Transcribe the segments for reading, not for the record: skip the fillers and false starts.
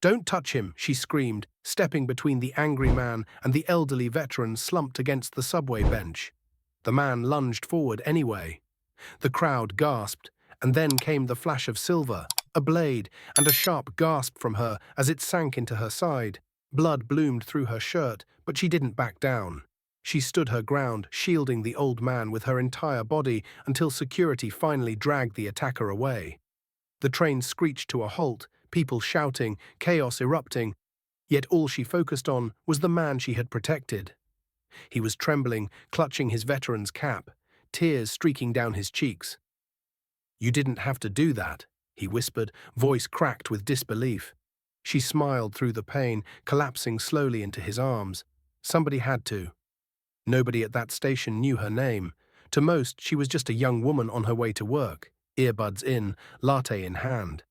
"Don't touch him," she screamed, stepping between the angry man and the elderly veteran slumped against the subway bench. The man lunged forward anyway. The crowd gasped, and then came the flash of silver, a blade, and a sharp gasp from her as it sank into her side. Blood bloomed through her shirt, but she didn't back down. She stood her ground, shielding the old man with her entire body until security finally dragged the attacker away. The train screeched to a halt, people shouting, chaos erupting, yet all she focused on was the man she had protected. He was trembling, clutching his veteran's cap, tears streaking down his cheeks. "You didn't have to do that," he whispered, voice cracked with disbelief. She smiled through the pain, collapsing slowly into his arms. Somebody had to. Nobody at that station knew her name. To most, she was just a young woman on her way to work, earbuds in, latte in hand.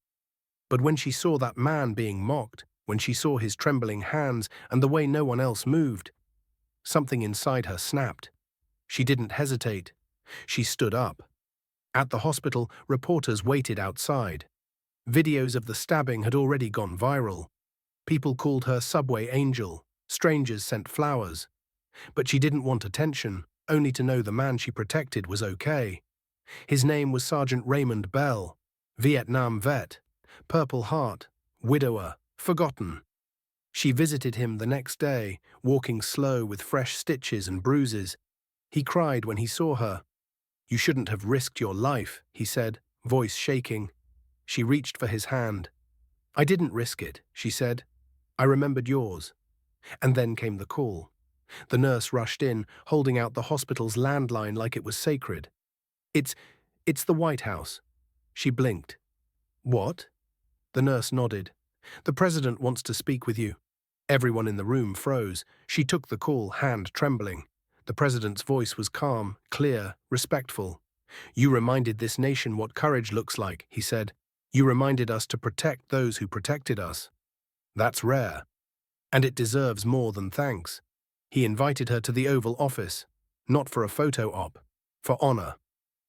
But when she saw that man being mocked, when she saw his trembling hands and the way no one else moved, something inside her snapped. She didn't hesitate. She stood up. At the hospital, reporters waited outside. Videos of the stabbing had already gone viral. People called her Subway Angel. Strangers sent flowers. But she didn't want attention, only to know the man she protected was okay. His name was Sergeant Raymond Bell, Vietnam vet, Purple Heart, widower, forgotten. She visited him the next day, walking slow with fresh stitches and bruises. He cried when he saw her. "You shouldn't have risked your life," he said, voice shaking. She reached for his hand. "I didn't risk it," she said. "I remembered yours." And then came the call. The nurse rushed in, holding out the hospital's landline like it was sacred. It's the White House." She blinked. "What?" The nurse nodded. "The president wants to speak with you." Everyone in the room froze. She took the call, hand trembling. The president's voice was calm, clear, respectful. "You reminded this nation what courage looks like," he said. "You reminded us to protect those who protected us. That's rare. And it deserves more than thanks." He invited her to the Oval Office, not for a photo op, for honor.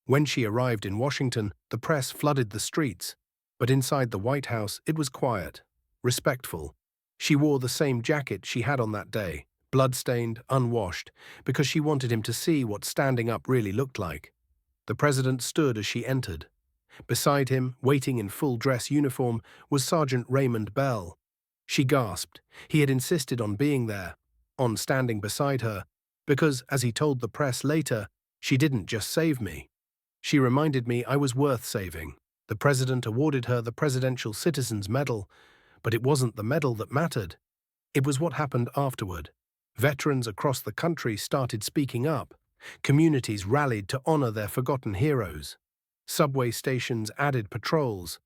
When she arrived in Washington, the press flooded the streets. But inside the White House, it was quiet, respectful. She wore the same jacket she had on that day, blood-stained, unwashed, because she wanted him to see what standing up really looked like. The president stood as she entered. Beside him, waiting in full dress uniform, was Sergeant Raymond Bell. She gasped. He had insisted on being there, on standing beside her, because, as he told the press later, she didn't just save me. She reminded me I was worth saving. The president awarded her the Presidential Citizens Medal, but it wasn't the medal that mattered. It was what happened afterward. Veterans across the country started speaking up. Communities rallied to honor their forgotten heroes. Subway stations added patrols.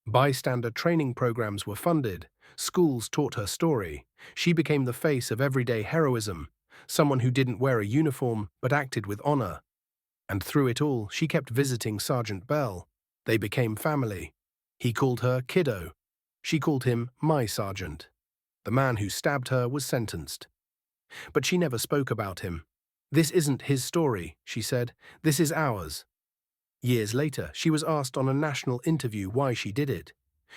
Bystander training programs were funded. Schools taught her story. She became the face of everyday heroism, someone who didn't wear a uniform but acted with honor. And through it all, she kept visiting Sergeant Bell. They became family. He called her Kiddo. She called him my sergeant. The man who stabbed her was sentenced. But she never spoke about him. "This isn't his story," she said. "This is ours." Years later, she was asked on a national interview why she did it.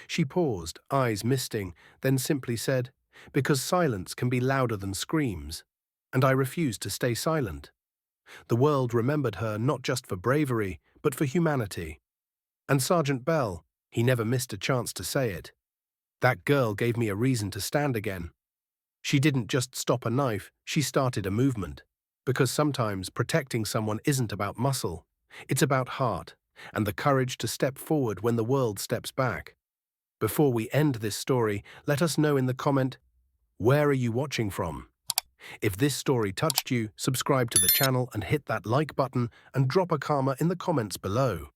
She paused, eyes misting, then simply said, "Because silence can be louder than screams. And I refused to stay silent." The world remembered her not just for bravery, but for humanity. And Sergeant Bell, he never missed a chance to say it. "That girl gave me a reason to stand again." She didn't just stop a knife, she started a movement. Because sometimes protecting someone isn't about muscle. It's about heart, and the courage to step forward when the world steps back. Before we end this story, let us know in the comment, where are you watching from? If this story touched you, subscribe to the channel and hit that like button and drop a karma in the comments below.